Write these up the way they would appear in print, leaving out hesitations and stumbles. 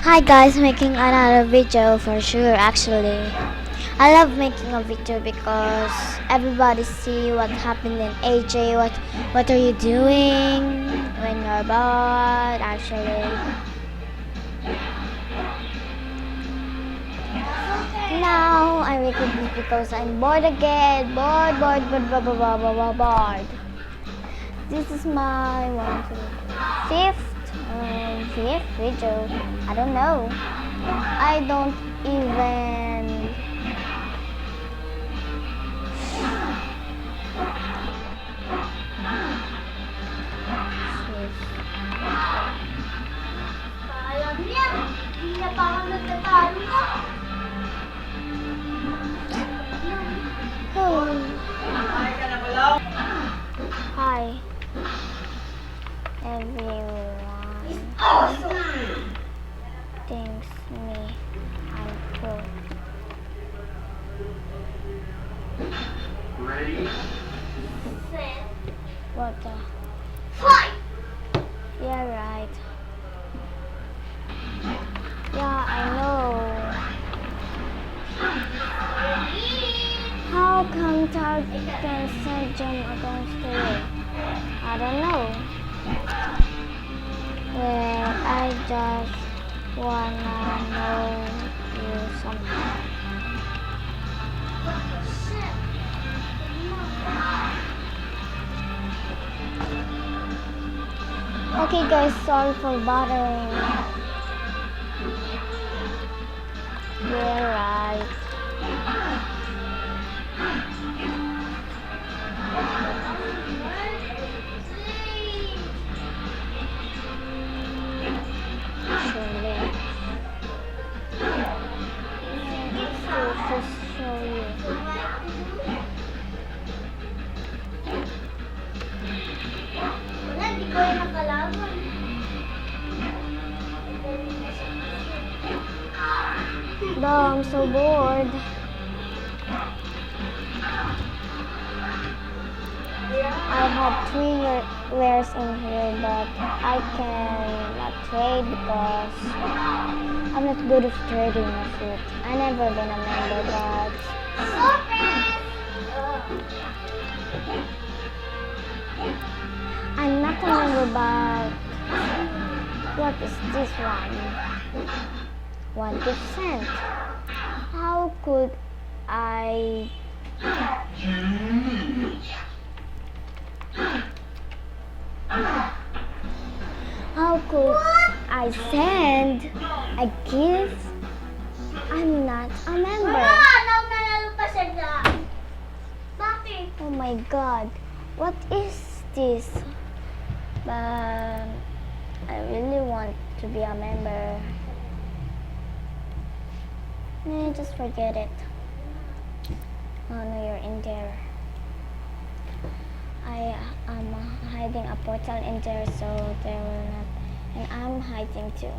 Hi guys, making another video for sure actually. I love making a video because everybody see what happened in AJ, what are you doing when you're bored actually. Now I'm making this because I'm bored again. Bored. This is my fifth video. I don't know. I don't even Alam niya, hindi na pa ako nagtatalo ka. Hi everyone. Thanks me. I'm cool. Ready? Set, What the? fight! Yeah, right. Yeah, I know. How come Target can send Jim against you? I don't know. Well, I just wanna know you something. Set. Okay guys, sorry for bothering. Yeah, right. Surely. Just show you. Wala, di ko yung nakalaban. No, I'm so bored. I have three wares in here, but I cannot trade because I'm not good at trading my food. I never been a member, but I'm not a member, but what is this one? 1%. How could I How could I send a gift? I'm not a member. Nanalo pa siya dyan. Bakit? Oh my god, what is this? But I really want to be a member. Just forget it. Oh no, you're in there. I am hiding a portal in there, so they will not. And I'm hiding too.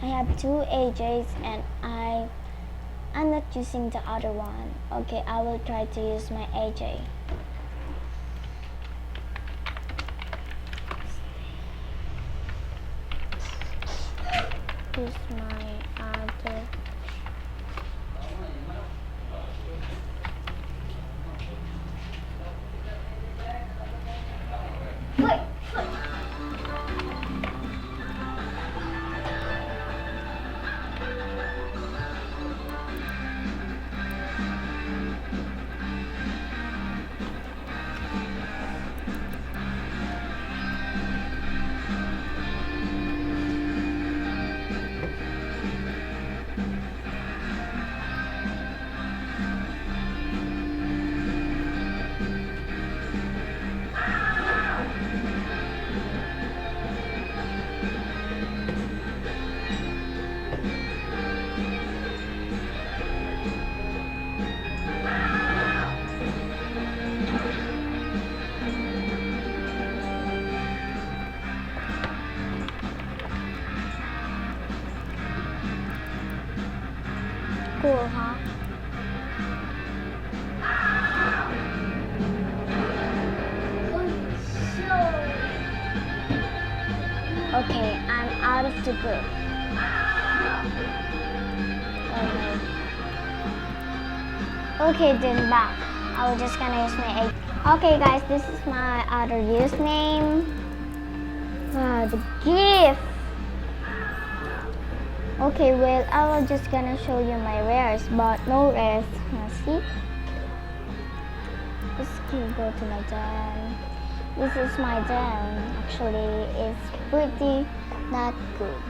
I have 2 AJs and I'm not using the other one. Okay, I will try to use my AJ. Use my other. Wait, Cool, huh? Okay, I'm out of the group. Okay, then back. I was just gonna use my age. Okay, guys, this is my other username. Wow, the gift. Okay, well, I was just gonna show you my rares, but no rares. See? Let's go to my den. This is my den. Actually, it's pretty not good.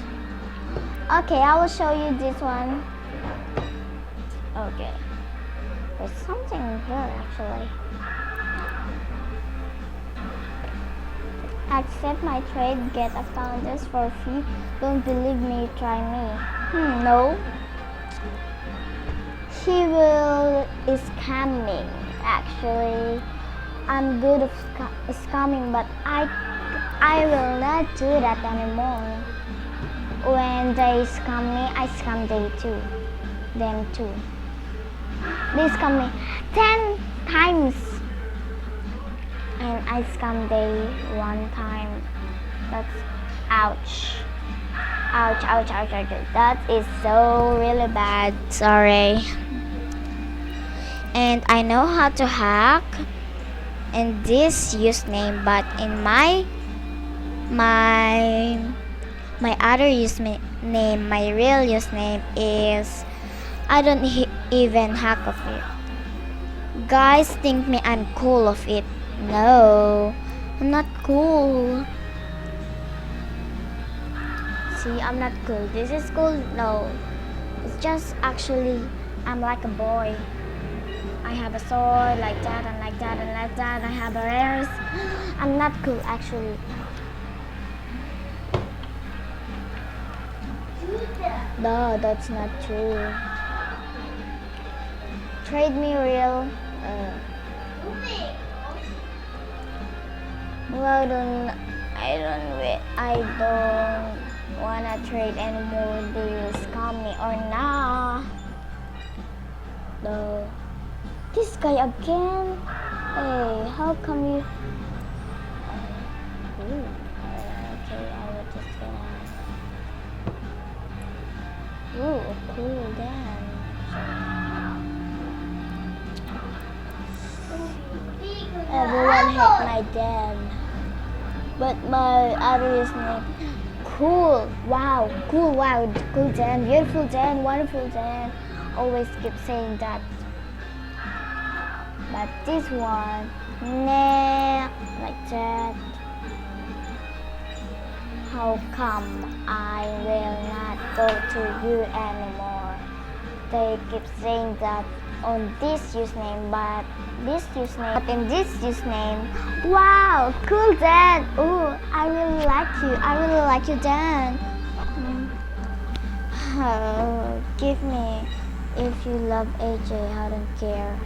Okay, I will show you this one. Okay. There's something here actually. Accept my trade, get a countess for free. Don't believe me, try me. No. He will scam me. Actually, I'm good at scamming, but I will not do that anymore. When they scam me, I scam them too. They scam me 10 times and I scam they 1 time. That's ouch. Ouch, ouch, ouch, ouch. That is so really bad. Sorry. And I know how to hack in this username, but in my other username, my real username is I don't even hack of it. Guys think me I'm cool of it. No, I'm not cool. See, I'm not cool. This is cool? No. It's just actually I'm like a boy. I have a sword like that and like that and like that. I have a rares. I'm not cool actually. No, that's not true. Trade me real. Well, I don't wanna trade anymore. They will scam me or nah. No. This guy again. Hey, how come you? Okay, I will just gonna. Ooh, cool then. Everyone hate my dad. But my other username, cool, wow, cool, wow, cool Dan, beautiful Dan, wonderful Dan, always keep saying that. But this one, nah, like that. How come I will not go to you anymore? They keep saying that on this username, but in this username, wow, cool Dan. Ooh, I really like you Dan. Give me if you love AJ. I don't care.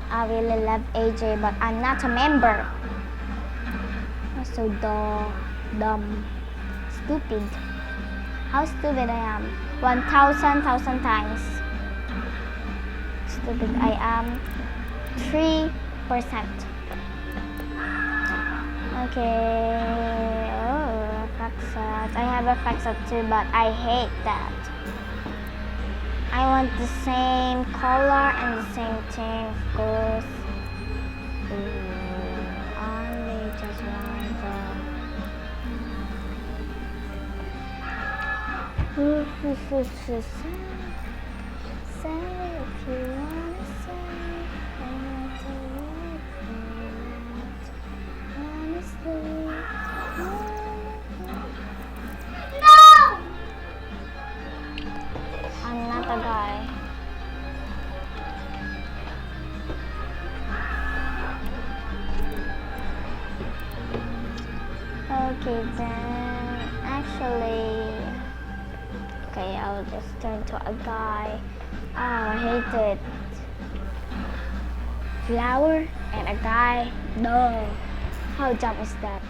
I really love AJ, but I'm not a member. I'm so dumb, stupid. How stupid I am. 1,000 times stupid I am. 3%. Okay. Oh, Faxat. I have a Faxat too, but I hate that. I want the same color and the same thing, of course. Only just one though. Say if you wanna say, honestly. No! I'm not a guy. Okay then, actually, okay, I'll just turn to a guy. Oh, I hate it. Flower and a guy? No. How dumb is that?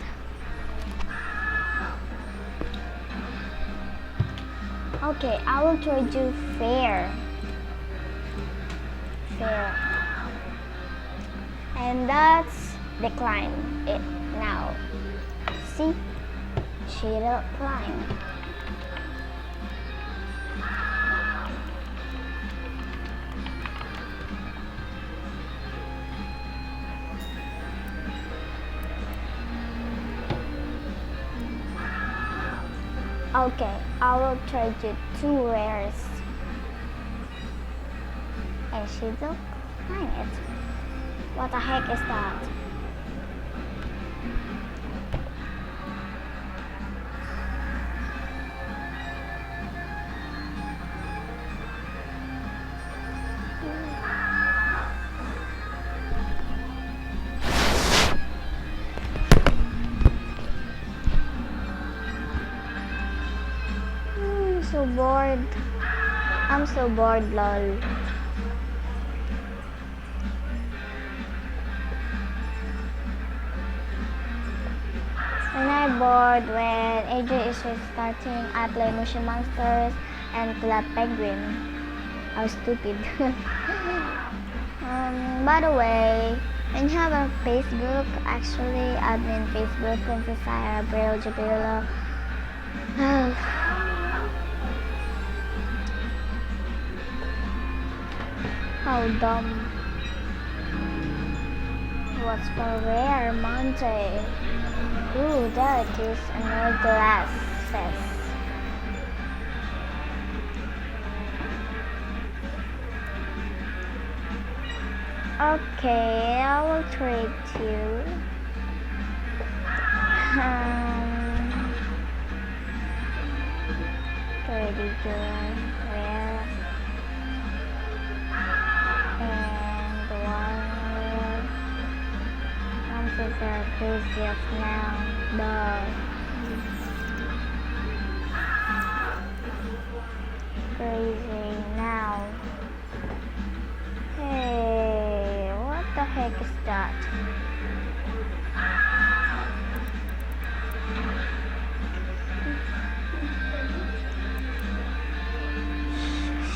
Okay, I will trade you fair. Fair. And that's decline it now. See? She declined. Okay, I will trade you 2 rares. And she took it. What the heck is that? I'm so bored. I'm so bored, lol. When I'm bored, when AJ is restarting, I play Motion Monsters and Club Penguin. How stupid. By the way, when you have a Facebook, actually, admin Facebook, Princess Sarah, Braille, Jabila. How dumb. What's for rare? Monte. Ooh, there it is. Another glasses. Okay, I will trade you. Pretty good. Rare. And one. I'm so very crazy now. Crazy now. Hey, what the heck is that?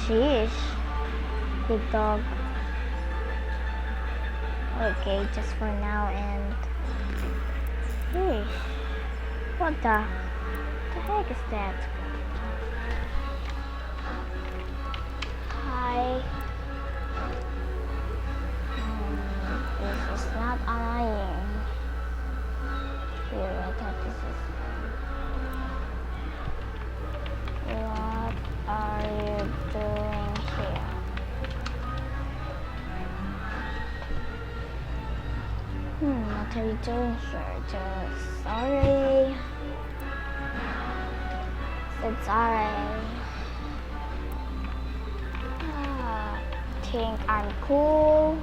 Sheesh. Big dog. Okay, just for now and... Sheesh. What the heck is that? Hi. This is not annoying. Here, I thought this is... What are you doing here? What are you doing here? Just sorry. Said sorry. Think I'm cool.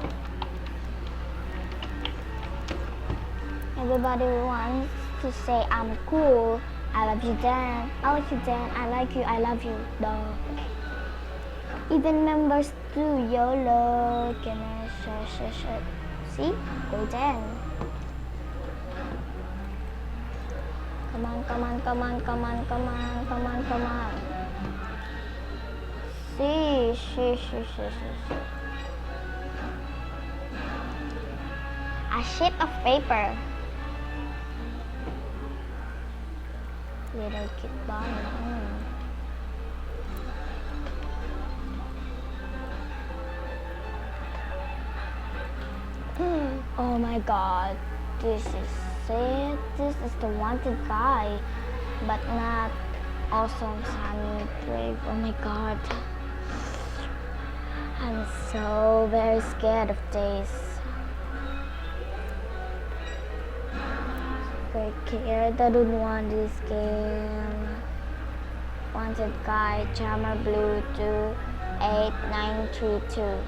Everybody wants to say I'm cool. I love you, Dan. I like you, Dan. I like you. I love you. Duh. Even members do YOLO. Can I share? See? Go, Dan. Come on. See. A sheet of paper. Little kid bunny. Oh my god, this is it. This is the wanted guy, but not awesome Sammy Brave. Oh my god, I'm so very scared of this. Very scared. I don't want this game. Wanted guy, Jammer Blue 28932.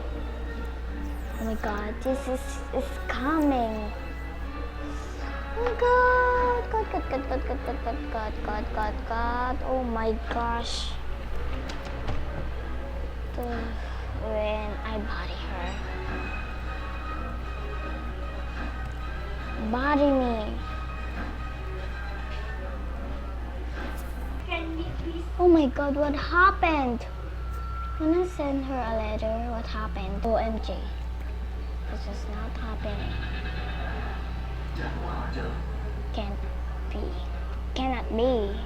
Oh my god, this is coming. Oh my god. Oh my gosh. When I body her. Body me. Oh my god, what happened? When I sent her a letter, what happened? OMG. This is not happening. Can't be. Cannot be.